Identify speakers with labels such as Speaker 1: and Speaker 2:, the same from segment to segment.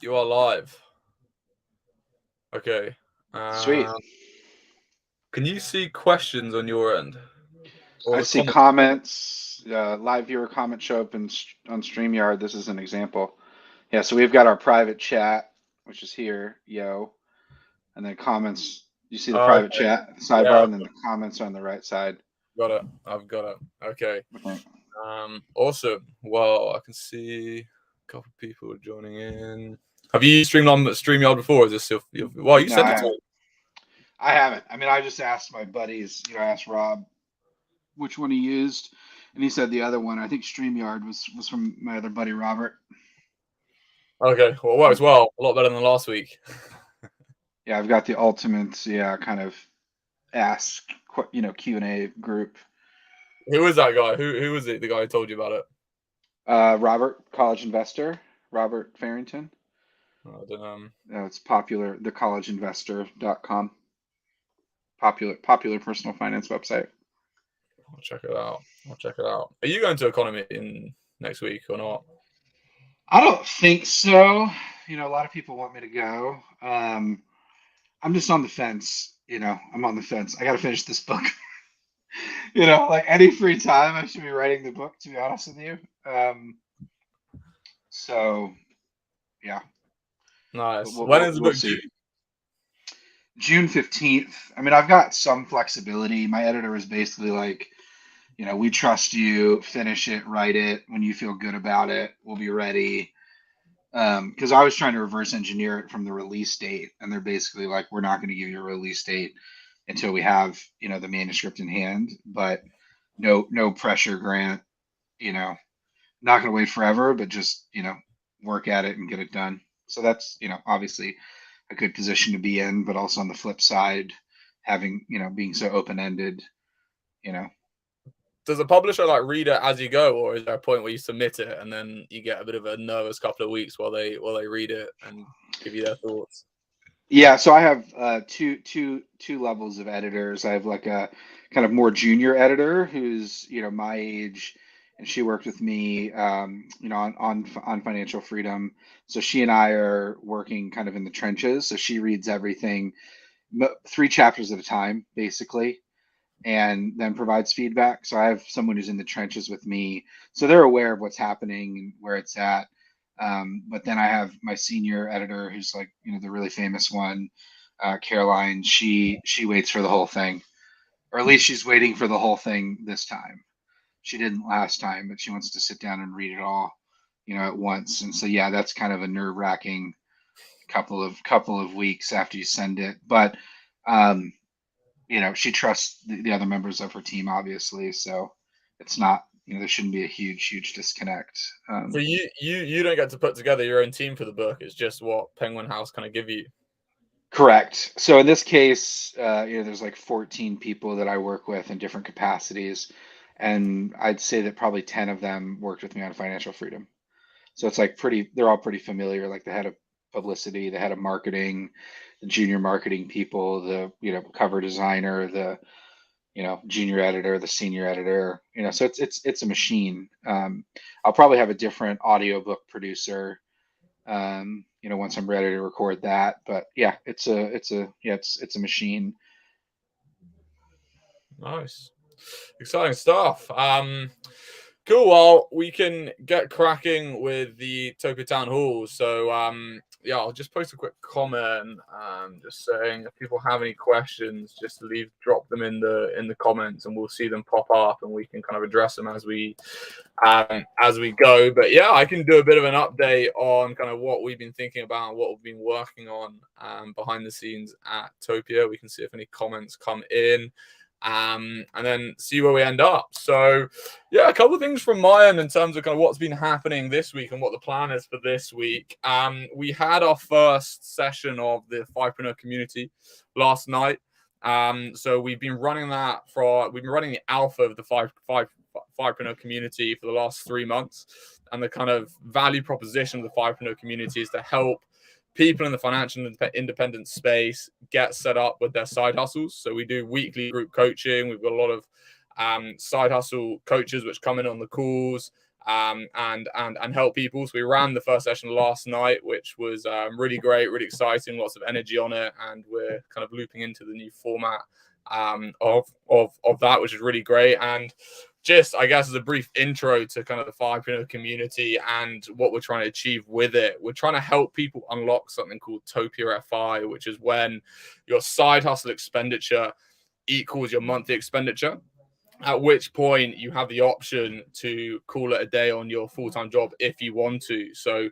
Speaker 1: You are live. Okay.
Speaker 2: Sweet.
Speaker 1: Can you see questions on your end or
Speaker 2: I
Speaker 1: the
Speaker 2: see
Speaker 1: comment?
Speaker 2: comments, live viewer comments show up on StreamYard. This is an example. Yeah, so we've got our private chat, which is here, yo, and then comments. You see the
Speaker 1: Oh,
Speaker 2: private
Speaker 1: okay.
Speaker 2: chat
Speaker 1: Yeah,
Speaker 2: sidebar, and then the comments are on the right side.
Speaker 1: I've got it. Okay.
Speaker 2: Okay.
Speaker 1: Awesome. Well, I can see a couple of people joining in. Have you streamed on StreamYard before? Is this well, you
Speaker 2: No,
Speaker 1: sent it to me.
Speaker 2: I haven't. I mean, I just asked my buddies. I asked Rob which one he used, and he said the other one. I think StreamYard was from my other buddy Robert.
Speaker 1: Okay. Well, it works well. A lot better than last week.
Speaker 2: Yeah, I've got the ultimate, kind of ask, Q&A group.
Speaker 1: Who is that guy? Who was it? The guy who told you about it?
Speaker 2: Robert, college investor, Robert Farrington.
Speaker 1: I don't know.
Speaker 2: It's popular, thecollegeinvestor.com. Popular personal finance website.
Speaker 1: I'll check it out. I'll check it out. Are you going to economy in next week or not?
Speaker 2: I don't think so. A lot of people want me to go. I'm just on the fence. I'm on the fence. I got to finish this book. Like any free time, I should be writing the book, to be honest with you. So, yeah, but
Speaker 1: Nice.
Speaker 2: we'll,
Speaker 1: When
Speaker 2: we'll,
Speaker 1: is the
Speaker 2: we'll
Speaker 1: book due?
Speaker 2: see. June 15th. I mean, I've got some flexibility. My editor is basically like, we trust you, finish it, write it. When you feel good about it, we'll be ready. Because I was trying to reverse engineer it from the release date, and they're basically like, we're not going to give you a release date until we have, the manuscript in hand. But no pressure, Grant. You know, not going to wait forever, but just, work at it and get it done. So that's, obviously a good position to be in, but also on the flip side, having, being so open ended, you know.
Speaker 1: Does the publisher like read it as you go, or is there a point where you submit it and then you get a bit of a nervous couple of weeks while they read it and give you their thoughts?
Speaker 2: Yeah, so I have two levels of editors. I have like a kind of more junior editor who's, my age, and she worked with me, on financial freedom. So she and I are working kind of in the trenches. So she reads everything, three chapters at a time, basically, and then provides feedback. So I have someone who's in the trenches with me, so they're aware of what's happening and where it's at. But then I have my senior editor, who's like, the really famous one, Caroline. She waits for the whole thing, or at least she's waiting for the whole thing this time. She didn't last time, but she wants to sit down and read it all, at once. And so yeah, that's kind of a nerve wracking couple of weeks after you send it. But um, she trusts the other members of her team, obviously. So it's not, there shouldn't be a huge disconnect.
Speaker 1: So you don't get to put together your own team for the book. It's just what Penguin House kind of give you.
Speaker 2: Correct. So in this case, there's like 14 people that I work with in different capacities, and I'd say that probably 10 of them worked with me on financial freedom. So it's like they're all pretty familiar, like the head of publicity, the head of marketing, the junior marketing people, the, cover designer, the, junior editor, the senior editor, so it's a machine. I'll probably have a different audiobook producer, once I'm ready to record that. But yeah, it's a machine.
Speaker 1: Nice, exciting stuff. Cool. Well, we can get cracking with the Topia Town Hall. So, yeah, I'll just post a quick comment, just saying if people have any questions, just drop them in the comments, and we'll see them pop up, and we can kind of address them as we go. But yeah, I can do a bit of an update on kind of what we've been thinking about and what we've been working on behind the scenes at Topia. We can see if any comments come in. And then see where we end up. So, yeah, a couple of things from my end in terms of kind of what's been happening this week and what the plan is for this week. We had our first session of the Fivepreneur community last night. So we've been running the alpha of the Fivepreneur community for the last 3 months, and the kind of value proposition of the Fivepreneur community is to help people in the financial independent space get set up with their side hustles. So we do weekly group coaching. We've got a lot of side hustle coaches which come in on the calls. and help people. So we ran the first session last night, which was really great, really exciting, lots of energy on it, and we're kind of looping into the new format of that, which is really great. And just, I guess, as a brief intro to kind of the Fivepreneur community and what we're trying to achieve with it, we're trying to help people unlock something called Topia FI, which is when your side hustle expenditure equals your monthly expenditure, at which point you have the option to call it a day on your full-time job if you want to. So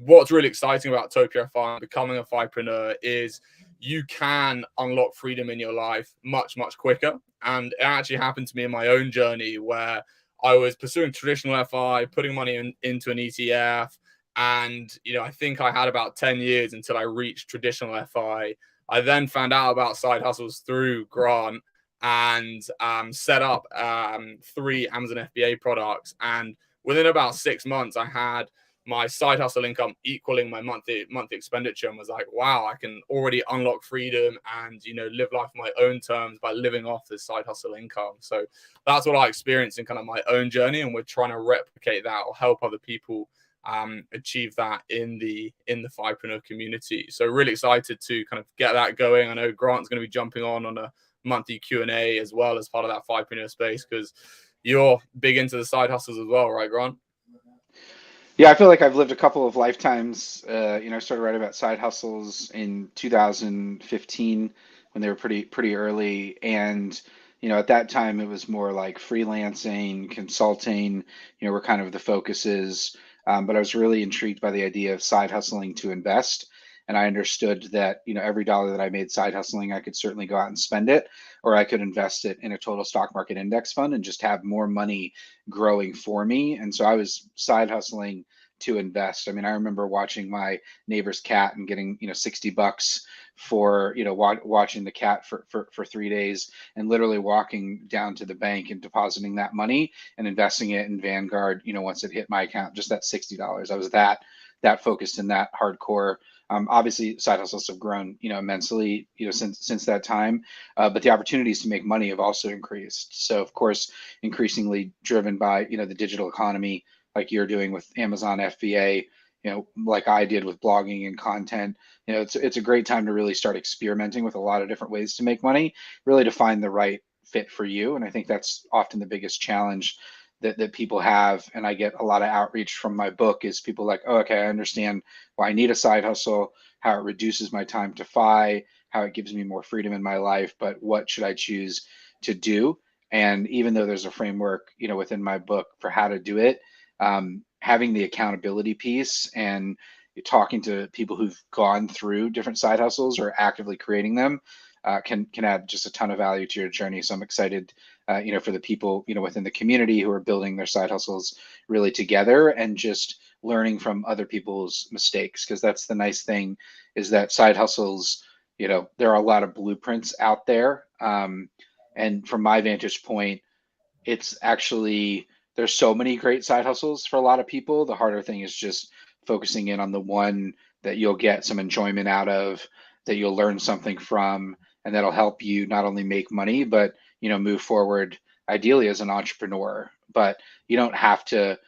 Speaker 1: what's really exciting about Topia FI and becoming a Fivepreneur is you can unlock freedom in your life much, much quicker. And it actually happened to me in my own journey where I was pursuing traditional FI, putting money into an ETF. And, I think I had about 10 years until I reached traditional FI. I then found out about side hustles through Grant and set up 3 Amazon FBA products. And within about 6 months, I had my side hustle income equaling my monthly expenditure, and was like, wow, I can already unlock freedom and live life on my own terms by living off this side hustle income. So that's what I experienced in kind of my own journey, and we're trying to replicate that or help other people achieve that in the Fivepreneur community. So really excited to kind of get that going. I know Grant's going to be jumping on a monthly Q&A as well as part of that Fivepreneur space, because you're big into the side hustles as well, right, Grant?
Speaker 2: Yeah, I feel like I've lived a couple of lifetimes. I started writing about side hustles in 2015 when they were pretty early, and at that time it was more like freelancing, consulting. Were kind of the focuses. But I was really intrigued by the idea of side hustling to invest, and I understood that every dollar that I made side hustling, I could certainly go out and spend it, or I could invest it in a total stock market index fund and just have more money growing for me. And so I was side hustling to invest. I mean, I remember watching my neighbor's cat and getting, $60 for, watching the cat for 3 days, and literally walking down to the bank and depositing that money and investing it in Vanguard, once it hit my account, just that $60. I was that focused and that hardcore. Obviously, side hustles have grown, immensely, since that time. But the opportunities to make money have also increased. So, of course, increasingly driven by, the digital economy, like you're doing with Amazon FBA, like I did with blogging and content. It's a great time to really start experimenting with a lot of different ways to make money, really to find the right fit for you. And I think that's often the biggest challenge that people have. And I get a lot of outreach from my book is people like, oh, okay, I understand why I need a side hustle, how it reduces my time to FI, how it gives me more freedom in my life, but what should I choose to do? And even though there's a framework, within my book for how to do it, having the accountability piece and talking to people who've gone through different side hustles or actively creating them can add just a ton of value to your journey. So I'm excited, for the people, within the community who are building their side hustles really together and just learning from other people's mistakes. Because that's the nice thing, is that side hustles, there are a lot of blueprints out there. And from my vantage point, it's actually, there's so many great side hustles for a lot of people. The harder thing is just focusing in on the one that you'll get some enjoyment out of, that you'll learn something from, and that'll help you not only make money, but move forward ideally as an entrepreneur. But you don't have to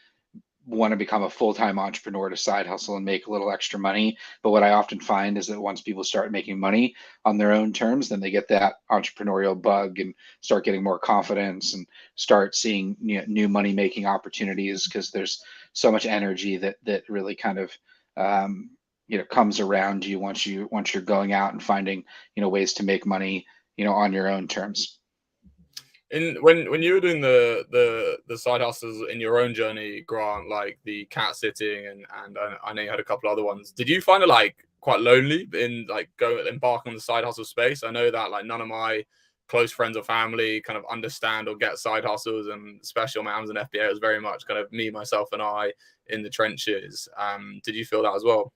Speaker 2: want to become a full-time entrepreneur to side hustle and make a little extra money. But what I often find is that once people start making money on their own terms, then they get that entrepreneurial bug and start getting more confidence and start seeing new money making opportunities, because there's so much energy that really kind of comes around you once you're going out and finding ways to make money on your own terms.
Speaker 1: When you were doing the side hustles in your own journey, Grant, like the cat sitting and I know you had a couple other ones, did you find it like quite lonely in like embark on the side hustle space? I know that like none of my close friends or family kind of understand or get side hustles, and especially on my Amazon FBA, it was very much kind of me, myself, and I in the trenches. Did you feel that as well?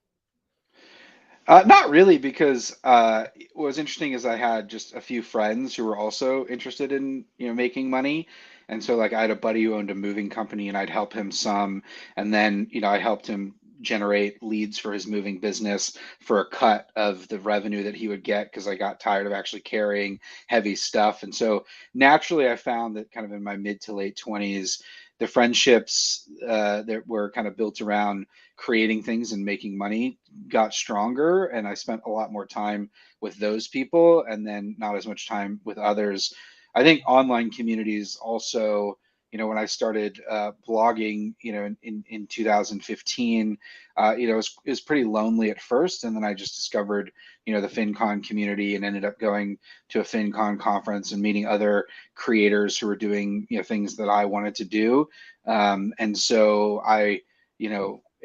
Speaker 2: Not really, because what was interesting is I had just a few friends who were also interested in making money, and so like I had a buddy who owned a moving company, and I'd help him some, and then I helped him generate leads for his moving business for a cut of the revenue that he would get, because I got tired of actually carrying heavy stuff. And so naturally I found that kind of in my mid to late 20s the friendships that were kind of built around creating things and making money got stronger, and I spent a lot more time with those people, and then not as much time with others. I think online communities also, when I started blogging, in 2015, it was pretty lonely at first, and then I just discovered, the FinCon community, and ended up going to a FinCon conference and meeting other creators who were doing, things that I wanted to do. And so I,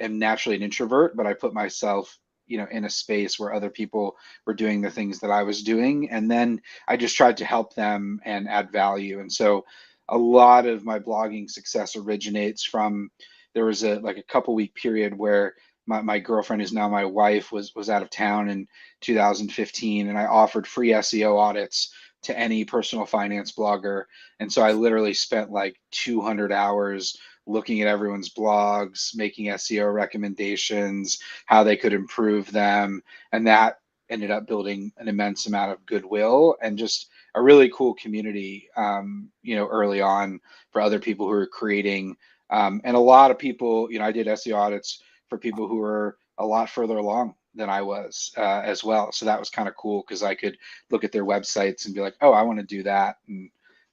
Speaker 2: am naturally an introvert, but I put myself, in a space where other people were doing the things that I was doing, and then I just tried to help them and add value. And so a lot of my blogging success originates from, there was a couple week period where my girlfriend, who's now my wife, was out of town in 2015, and I offered free SEO audits to any personal finance blogger. And so I literally spent like 200 hours looking at everyone's blogs, making SEO recommendations, how they could improve them. And that ended up building an immense amount of goodwill and just a really cool community, early on, for other people who are creating. And a lot of people, I did SEO audits for people who were a lot further along than I was, as well. So that was kind of cool because I could look at their websites and be like, oh, I want to do that.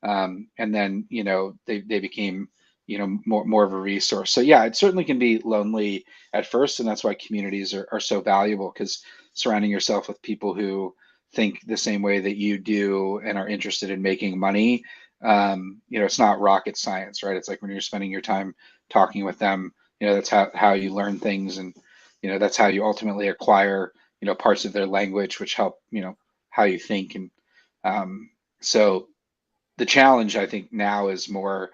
Speaker 2: And then, they became, more of a resource. So yeah, it certainly can be lonely at first. And that's why communities are so valuable, because surrounding yourself with people who think the same way that you do and are interested in making money, it's not rocket science, right? It's like when you're spending your time talking with them, that's how you learn things. And, that's how you ultimately acquire, parts of their language, which help, how you think. And so the challenge, I think, now is more,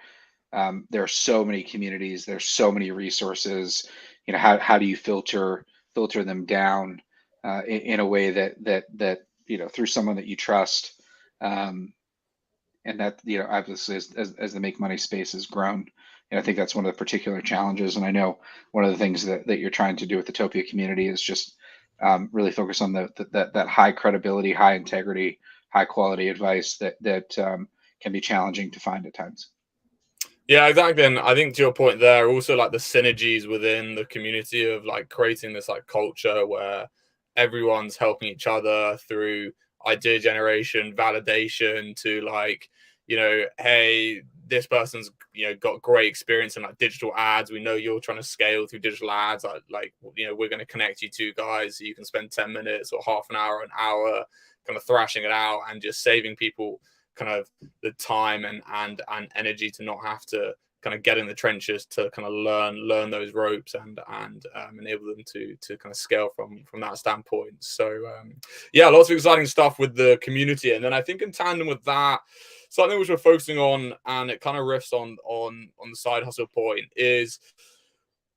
Speaker 2: there are so many communities, there's so many resources, how do you filter them down, in a way that through someone that you trust, and that, obviously, as the make money space has grown, I think that's one of the particular challenges. And I know one of the things that you're trying to do with the Topia community is just, really focus on that high credibility, high integrity, high quality advice that can be challenging to find at times.
Speaker 1: Yeah, exactly. And I think to your point there, also like the synergies within the community of like creating this like culture where everyone's helping each other through idea generation, validation, to like, hey, this person's, got great experience in like digital ads. We know you're trying to scale through digital ads. Like, we're going to connect you two guys so you can spend 10 minutes or half an hour kind of thrashing it out and just saving people kind of the time and energy to not have to kind of get in the trenches to kind of learn those ropes and enable them to kind of scale from that standpoint. So yeah, lots of exciting stuff with the community. And then I think in tandem with that, something which we're focusing on, and it kind of riffs on the side hustle point, is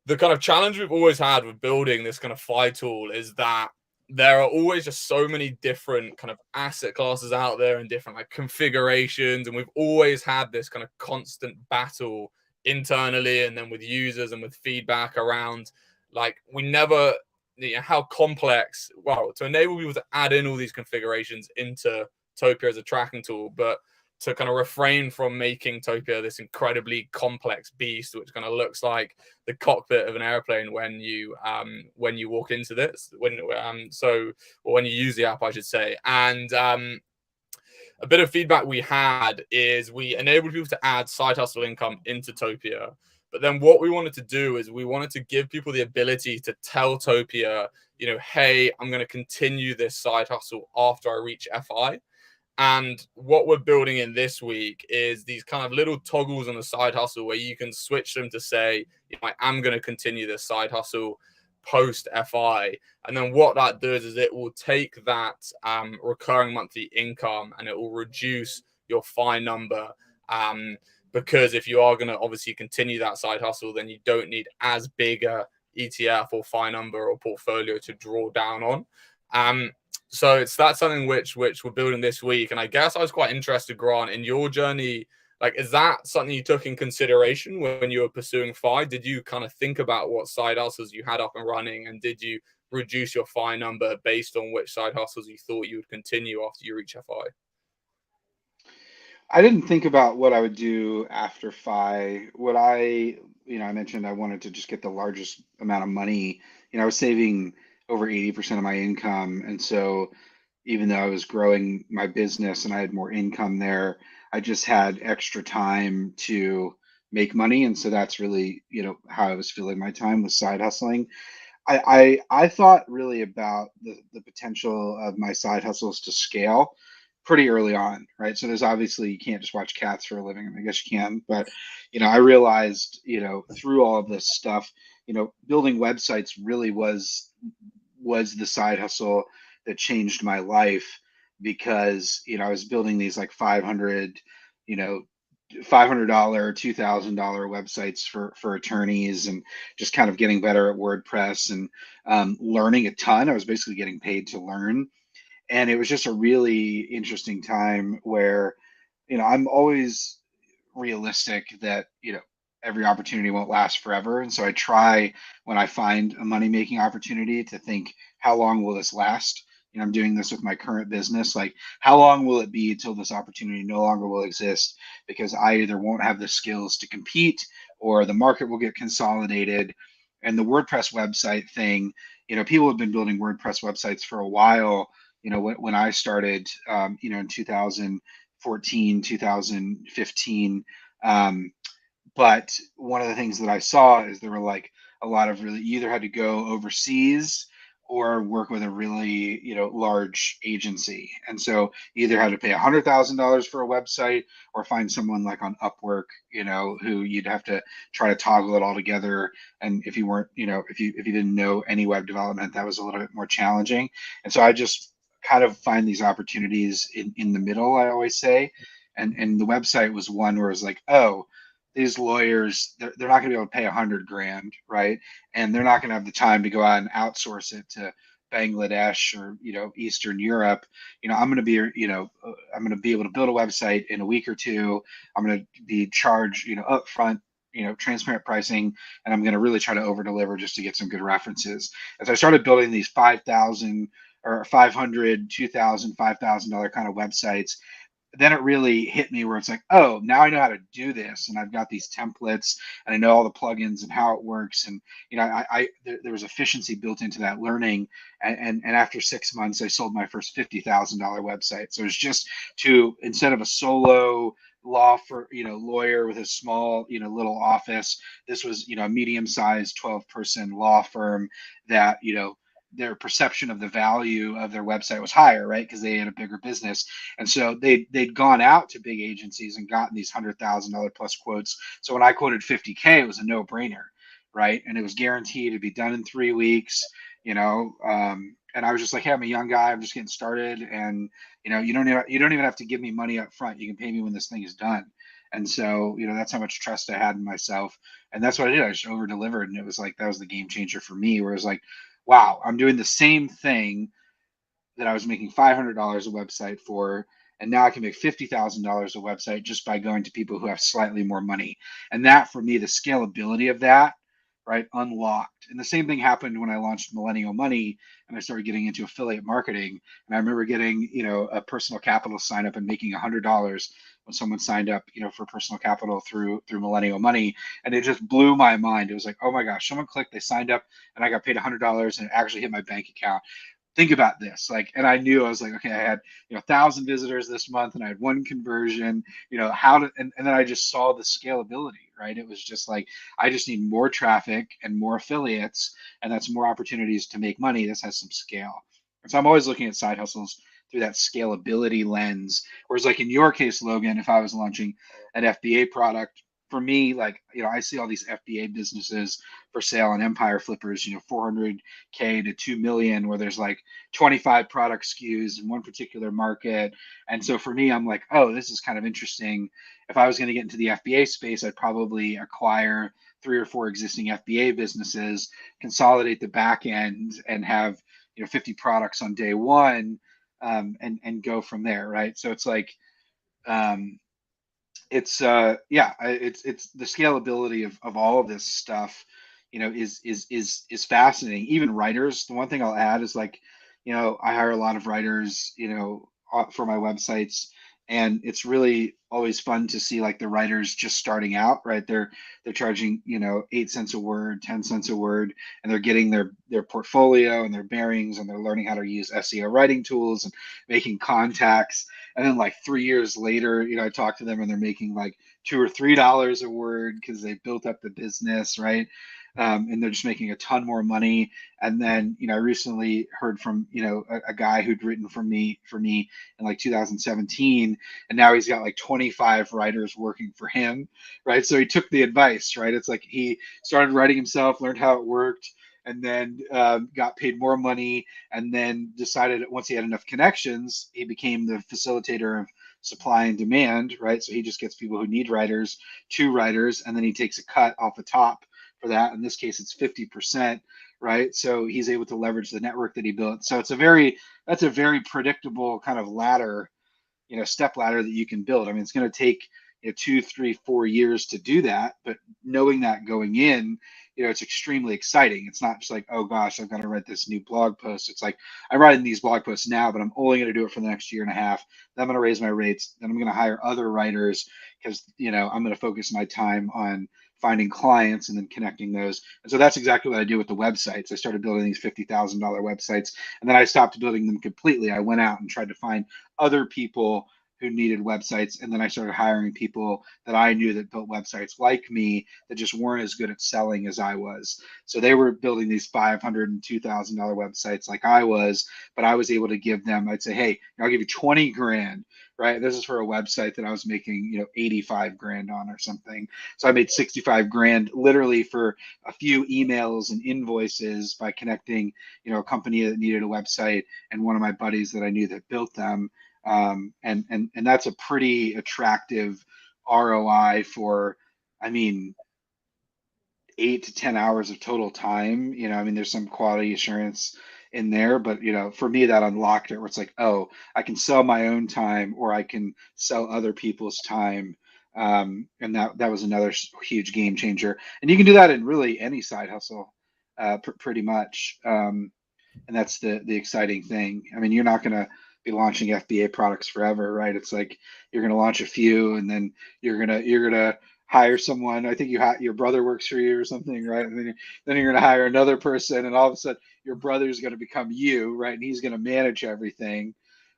Speaker 1: the kind of challenge we've always had with building this kind of FI tool is that there are always just so many different kind of asset classes out there and different like configurations. And we've always had this kind of constant battle internally and then with users and with feedback around, like, we never, how complex, well, to enable people to add in all these configurations into Topia as a tracking tool, but to kind of refrain from making Topia this incredibly complex beast, which kind of looks like the cockpit of an airplane when you walk into this, when you use the app, I should say. And a bit of feedback we had is we enabled people to add side hustle income into Topia. But then what we wanted to do is we wanted to give people the ability to tell Topia, hey, I'm going to continue this side hustle after I reach FI. And what we're building in this week is these kind of little toggles on the side hustle where you can switch them to say, I am going to continue this side hustle post FI. And then what that does is it will take that recurring monthly income and it will reduce your FI number. Because if you are going to obviously continue that side hustle, then you don't need as big a ETF or FI number or portfolio to draw down on. So that's something which we're building this week. And I guess I was quite interested, Grant, in your journey. Like, is that something you took in consideration when you were pursuing FI? Did you kind of think about what side hustles you had up and running? And did you reduce your FI number based on which side hustles you thought you would continue after you reach FI?
Speaker 2: I didn't think about what I would do after Fi. What I mentioned I wanted to just get the largest amount of money. I was saving over 80% of my income. And so even though I was growing my business and I had more income there, I just had extra time to make money. And so that's really, how I was filling my time with side hustling. I thought really about the potential of my side hustles to scale pretty early on, right? So there's obviously you can't just watch cats for a living. I mean, I guess you can, but I realized, through all of this stuff, building websites really was the side hustle that changed my life because I was building these like 500, you know, $500, $2,000 websites for attorneys, and just kind of getting better at WordPress and learning a ton. I was basically getting paid to learn, and it was just a really interesting time where I'm always realistic that every opportunity won't last forever, and so I try, when I find a money making opportunity, to think, how long will this last? I'm doing this with my current business. Like, how long will it be till this opportunity no longer will exist because I either won't have the skills to compete, or the market will get consolidated? And the WordPress website thing, people have been building WordPress websites for a while. When I started, in 2014, 2015. Um, but one of the things that I saw is there were like a lot of really, you either had to go overseas or work with a really, large agency. And so you either had to pay $100,000 for a website, or find someone like on Upwork, who you'd have to try to toggle it all together. And if you weren't, if you didn't know any web development, that was a little bit more challenging. And so I just kind of find these opportunities in the middle, I always say. And the website was one where it's like, oh, these lawyers, they're not going to be able to pay 100 grand, right? And they're not going to have the time to go out and outsource it to Bangladesh or Eastern Europe. I'm going to be I'm going to be able to build a website in a week or two. I'm going to be charged upfront, transparent pricing, and I'm going to really try to over deliver just to get some good references. As I started building these 5,000 or 500, 2,000, $5,000 kind of websites, then it really hit me where it's like, oh, now I know how to do this, and I've got these templates, and I know all the plugins and how it works, and there was efficiency built into that learning, and after 6 months, I sold my first $50,000 website. So it's just to, instead of a solo lawyer with a small little office, this was a medium sized 12-person law firm that their perception of the value of their website was higher, right? Because they had a bigger business. And so they'd gone out to big agencies and gotten these $100,000 plus quotes. So when I quoted 50K, it was a no brainer, right? And it was guaranteed to be done in 3 weeks. And I was just like, hey, I'm a young guy, I'm just getting started, and you don't even have to give me money up front. You can pay me when this thing is done. And so that's how much trust I had in myself, and that's what I did. I just over delivered, and it was like that was the game changer for me. Where it was like, wow, I'm doing the same thing that I was making $500 a website for, and now I can make $50,000 a website just by going to people who have slightly more money. And that, for me, the scalability of that, right, unlocked. And the same thing happened when I launched Millennial Money and I started getting into affiliate marketing. And I remember getting, a personal capital sign up and making $100 when someone signed up, for personal capital through Millennial Money, and it just blew my mind. It was like, oh my gosh, someone clicked, they signed up, and I got paid $100, and it actually hit my bank account. Think about this. Like, and I knew, I was like, okay, I had 1,000 visitors this month and I had one conversion. How to, and then I just saw the scalability, right? It was just like, I just need more traffic and more affiliates, and that's more opportunities to make money. This has some scale. And so I'm always looking at side hustles through that scalability lens. Whereas, like in your case, Logan, if I was launching an FBA product, for me, like, I see all these FBA businesses for sale on Empire Flippers, 400K to 2 million, where there's like 25 product SKUs in one particular market. And so for me, I'm like, oh, this is kind of interesting. If I was going to get into the FBA space, I'd probably acquire 3 or 4 existing FBA businesses, consolidate the back end, and have 50 products on day one, and go from there, right? So it's like, um, it's the scalability of all of this stuff, is fascinating. Even writers, the one thing I'll add is, like, I hire a lot of writers, for my websites. And it's really always fun to see like the writers just starting out, right? They're charging, 8 cents a word, 10 cents a word, and they're getting their portfolio and their bearings, and they're learning how to use SEO writing tools and making contacts. And then like 3 years later, I talk to them and they're making like $2 or $3 a word because they built up the business, right? And they're just making a ton more money. And then, I recently heard from, a guy who'd written for me in like 2017, and now he's got like 25 writers working for him, right? So he took the advice, right? It's like he started writing himself, learned how it worked, and then got paid more money, and then decided that once he had enough connections, he became the facilitator of supply and demand, right? So he just gets people who need writers to writers, and then he takes a cut off the top for that. In this case, it's 50%, right? So he's able to leverage the network that he built. So that's a very predictable kind of ladder, step ladder that you can build. I mean, it's going to take 2, 3, 4 years to do that, but knowing that going in, it's extremely exciting. It's not just like, oh gosh, I've got to write this new blog post. It's like I'm writing these blog posts now, but I'm only going to do it for the next year and a half. Then I'm going to raise my rates. Then I'm going to hire other writers because I'm going to focus my time on finding clients and then connecting those. And so that's exactly what I do with the websites. I started building these $50,000 websites, and then I stopped building them completely. I went out and tried to find other people who needed websites, and then I started hiring people that I knew that built websites like me that just weren't as good at selling as I was. So they were building these $500 and $2,000 websites like I was, but I was able to give them, I'd say, hey, I'll give you 20 grand, right? This is for a website that I was making 85 grand on or something. So I made 65 grand literally for a few emails and invoices by connecting a company that needed a website and one of my buddies that I knew that built them. And that's a pretty attractive ROI for, I mean, 8 to 10 hours of total time. I mean, there's some quality assurance in there, but for me, that unlocked it where it's like, oh, I can sell my own time or I can sell other people's time. And that was another huge game changer. And you can do that in really any side hustle, pretty much. And that's the exciting thing. I mean, you're not going to be launching FBA products forever, right? It's like you're going to launch a few, and then you're gonna hire someone. I think your brother works for you or something, right? And then you're going to hire another person, and all of a sudden your brother's going to become you, right? And he's going to manage everything,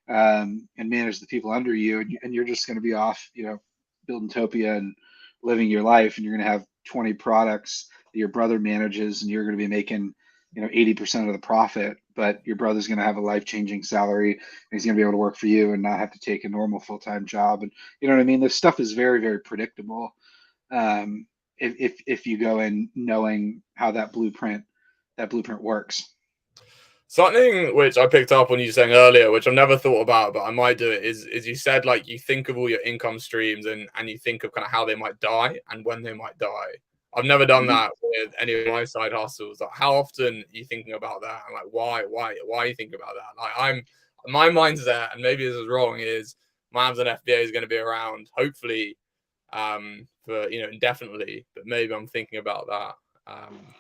Speaker 2: and manage the people under you, and you're just going to be off, building Topia and living your life, and you're going to have 20 products that your brother manages, and you're going to be making 80% of the profit, but your brother's going to have a life-changing salary, and he's going to be able to work for you and not have to take a normal full-time job. And you know what I mean? This stuff is very, very predictable. If you go in knowing how that blueprint works.
Speaker 1: Something which I picked up on you saying earlier, which I've never thought about, but I might do it, is you said like you think of all your income streams and you think of kind of how they might die and when they might die. I've never done
Speaker 2: Mm-hmm.
Speaker 1: that with any of my side hustles. Like, how often are you thinking about that? And like, why are you thinking about that? Like, my mindset, and maybe this is wrong, is my Amazon FBA is going to be around, hopefully, for indefinitely. But maybe I'm thinking about that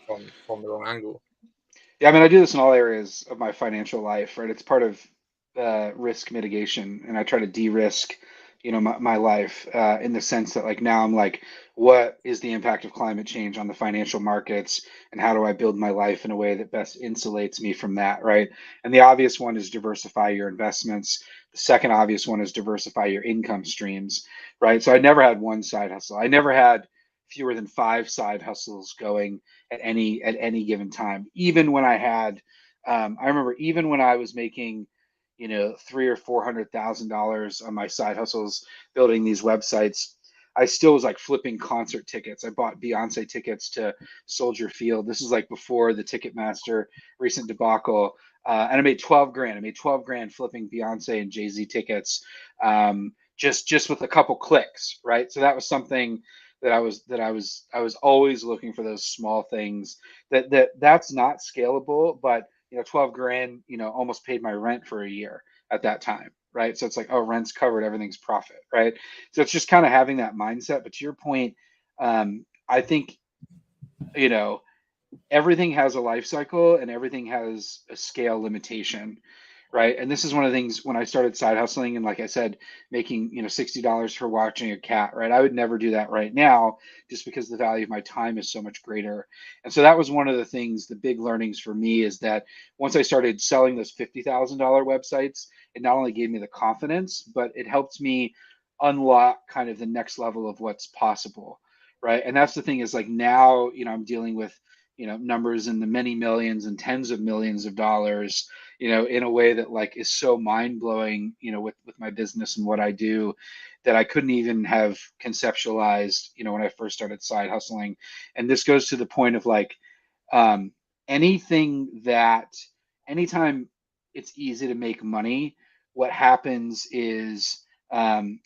Speaker 1: from the wrong angle.
Speaker 2: Yeah, I mean, I do this in all areas of my financial life, right? It's part of risk mitigation, and I try to de-risk, my life in the sense that, like, now I'm like, what is the impact of climate change on the financial markets, and how do I build my life in a way that best insulates me from that, right? And the obvious one is diversify your investments. The second obvious one is diversify your income streams, right? So I never had one side hustle. I never had fewer than 5 side hustles going at any given time. Even when I had, I remember even when I was making, three or $400,000 on my side hustles building these websites, I still was like flipping concert tickets. I bought Beyonce tickets to Soldier Field. This is like before the Ticketmaster recent debacle. And I made 12 grand. I made 12 grand flipping Beyonce and Jay-Z tickets, just with a couple clicks, right? So that was something that I was always looking for, those small things that's not scalable, but 12 grand, almost paid my rent for a year at that time, right? So it's like, oh, rent's covered, everything's profit, right? So it's just kind of having that mindset. But to your point, I think, you know everything has a life cycle and everything has a scale limitation, right? And this is one of the things when I started side hustling and like I said, making, $60 for watching a cat, right? I would never do that right now just because the value of my time is so much greater. And so that was one of the things, the big learnings for me is that once I started selling those $50,000 websites, it not only gave me the confidence, but it helped me unlock kind of the next level of what's possible, right? And that's the thing is like now, I'm dealing with, numbers in the many millions and tens of millions of dollars, in a way that like is so mind blowing, with my business and what I do that I couldn't even have conceptualized, when I first started side hustling. And this goes to the point of like, um, anything that, anytime it's easy to make money, what happens is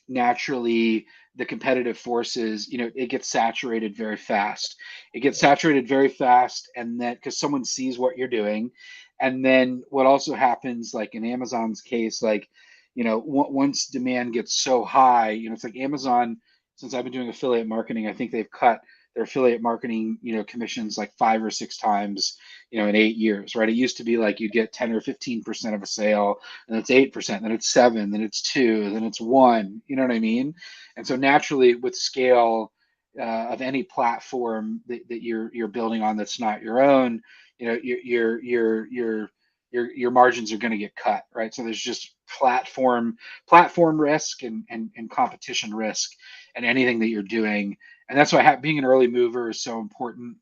Speaker 2: naturally the competitive forces, it gets saturated very fast. It gets saturated very fast, and then because someone sees what you're doing, and then what also happens, like in Amazon's case, like once demand gets so high, it's like Amazon. Since I've been doing affiliate marketing, I think they've cut their affiliate marketing, commissions like 5 or 6 times, in 8 years, right? It used to be like you get 10 or 15% of a sale, and it's 8%, then it's 7, then it's 2, then it's 1. You know what I mean? And so naturally, with scale of any platform that you're building on that's not your own, your margins are going to get cut, right? So there's just platform risk and competition risk and anything that you're doing. And that's why being an early mover is so important,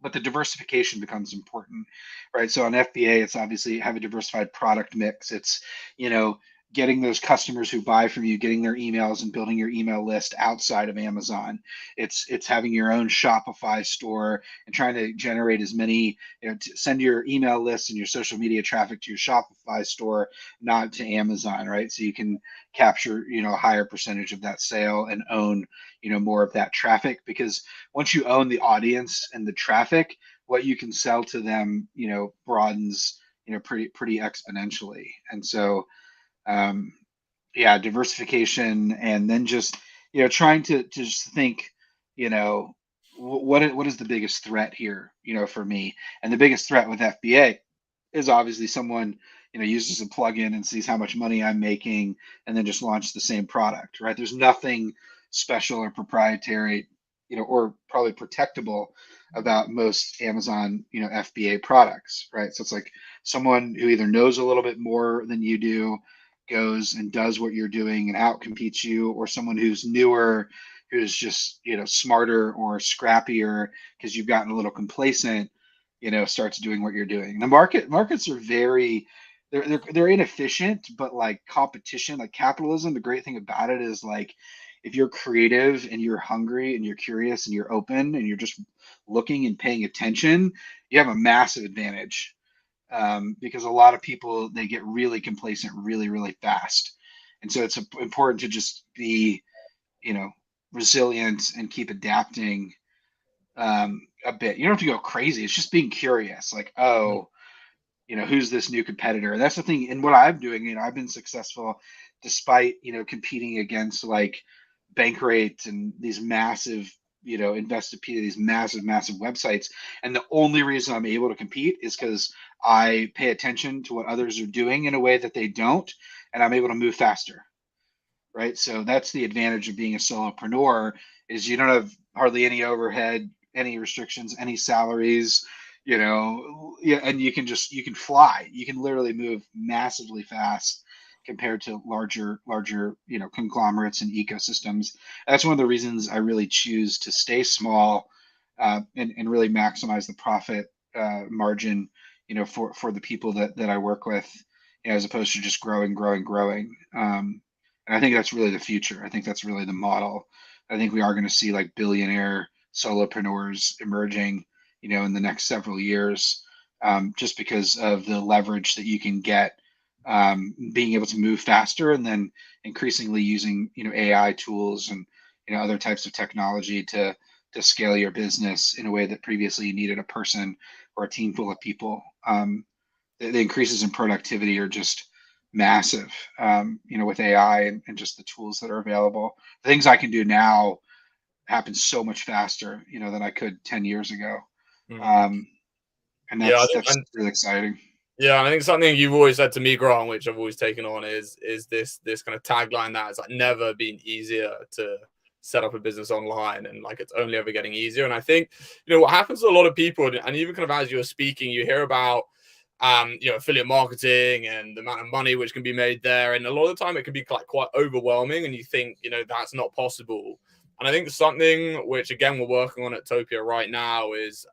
Speaker 2: but the diversification becomes important, right? So on FBA, it's obviously have a diversified product mix. It's, you know, getting those customers who buy from you, getting their emails and building your email list outside of Amazon. It's having your own Shopify store and trying to generate as many, to send your email list and your social media traffic to your Shopify store, not to Amazon, right? So you can capture, a higher percentage of that sale and own, more of that traffic, because once you own the audience and the traffic, what you can sell to them, broadens, pretty exponentially. And so, um, yeah, diversification, and then just, trying to just think, you know, what is the biggest threat here, for me? And the biggest threat with FBA is obviously someone, uses a plugin and sees how much money I'm making and then just launch the same product, right? There's nothing special or proprietary, or probably protectable about most Amazon, FBA products, right? So it's like someone who either knows a little bit more than you do goes and does what you're doing and outcompetes you, or someone who's newer, who's just, smarter or scrappier because you've gotten a little complacent, starts doing what you're doing. The markets are very, they're inefficient, but like competition, like capitalism, the great thing about it is like if you're creative and you're hungry and you're curious and you're open and you're just looking and paying attention, you have a massive advantage, because a lot of people, they get really complacent really really fast, and so it's important to just be, you know resilient and keep adapting, a bit. You don't have to go crazy. It's just being curious, like,
Speaker 1: Mm.
Speaker 2: oh, who's this new competitor? And that's the thing. And what I'm doing, I've been successful despite, competing against like Bankrate and these massive, Investopedia, these massive websites. And the only reason I'm able to compete is because I pay attention to what others are doing in a way that they don't, and I'm able to move faster, right? So that's the advantage of being a solopreneur, is you don't have hardly any overhead, any restrictions, any salaries, yeah, and you can fly. You can literally move massively fast compared to larger, conglomerates and ecosystems. That's one of the reasons I really choose to stay small, and really maximize the profit margin, for the people that I work with, as opposed to just growing. And I think that's really the future. I think that's really the model. I think we are going to see like billionaire solopreneurs emerging, in the next several years, just because of the leverage that you can get, being able to move faster, and then increasingly using, AI tools and, other types of technology to scale your business in a way that previously you needed a person or a team full of people. The increases in productivity are just massive, with AI and just the tools that are available. The things I can do now happen so much faster, than I could 10 years ago.
Speaker 1: Mm.
Speaker 2: Um, and
Speaker 1: Yeah, I
Speaker 2: that's
Speaker 1: think,
Speaker 2: really exciting.
Speaker 1: Yeah, I think something you've always said to me, Grant, which I've always taken on, is this kind of tagline that it's like never been easier to set up a business online, and like it's only ever getting easier. And I think what happens to a lot of people, and even kind of as you're speaking, you hear about affiliate marketing and the amount of money which can be made there, and a lot of the time it can be like quite overwhelming, and you think that's not possible. And I think something which, again, we're working on at Topia right now is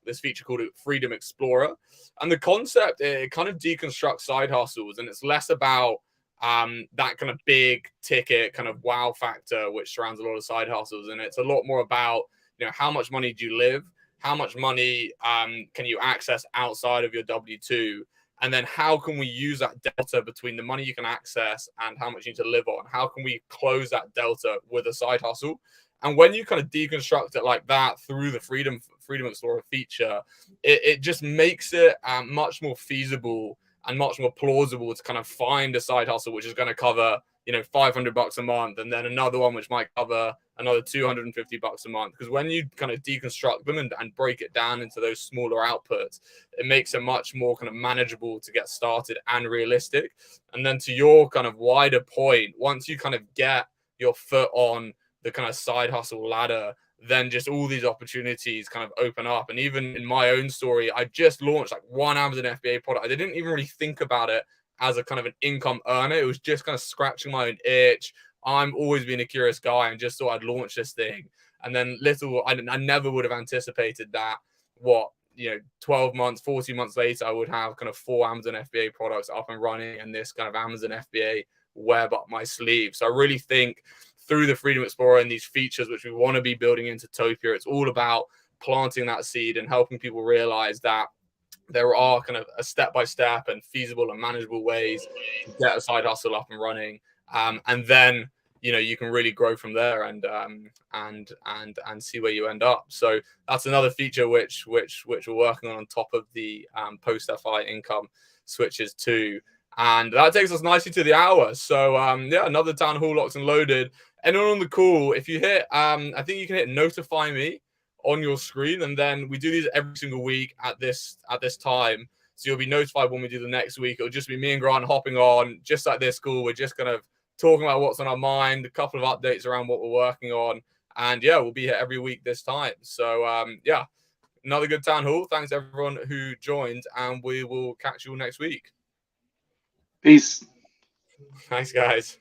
Speaker 1: this feature called Freedom Explorer. And the concept, it kind of deconstructs side hustles, and it's less about that kind of big ticket kind of wow factor which surrounds a lot of side hustles. And it's a lot more about, how much money do you live? How much money can you access outside of your W-2? And then how can we use that delta between the money you can access and how much you need to live on? How can we close that delta with a side hustle? And when you kind of deconstruct it like that through the Freedom Explorer feature, it just makes it much more feasible and much more plausible to kind of find a side hustle which is going to cover $500 a month, and then another one which might cover another $250 a month. Because when you kind of deconstruct them and break it down into those smaller outputs, it makes it much more kind of manageable to get started and realistic. And then to your kind of wider point, once you kind of get your foot on the kind of side hustle ladder, then just all these opportunities kind of open up. And even in my own story, I just launched like one Amazon FBA product. I didn't even really think about it as a kind of an income earner. It was just kind of scratching my own itch. I'm always been a curious guy and just thought I'd launch this thing. And then I never would have anticipated that 12 months, 14 months later, I would have kind of 4 Amazon FBA products up and running and this kind of Amazon FBA web up my sleeve. So I really think through the Freedom Explorer and these features which we want to be building into Topia, it's all about planting that seed and helping people realize that there are kind of a step-by-step and feasible and manageable ways to get a side hustle up and running. And then, you can really grow from there and see where you end up. So that's another feature which we're working on top of the post-FI income switches too. And that takes us nicely to the hour. So another town hall locked and loaded. Anyone on the call, if you hit, I think you can hit notify me on your screen, and then we do these every single week at this time. So you'll be notified when we do the next week. It'll just be me and Grant hopping on, just like this call. We're just kind of talking about what's on our mind, a couple of updates around what we're working on, and we'll be here every week this time. So another good town hall. Thanks everyone who joined, and we will catch you all next week.
Speaker 2: Peace.
Speaker 1: Thanks, guys.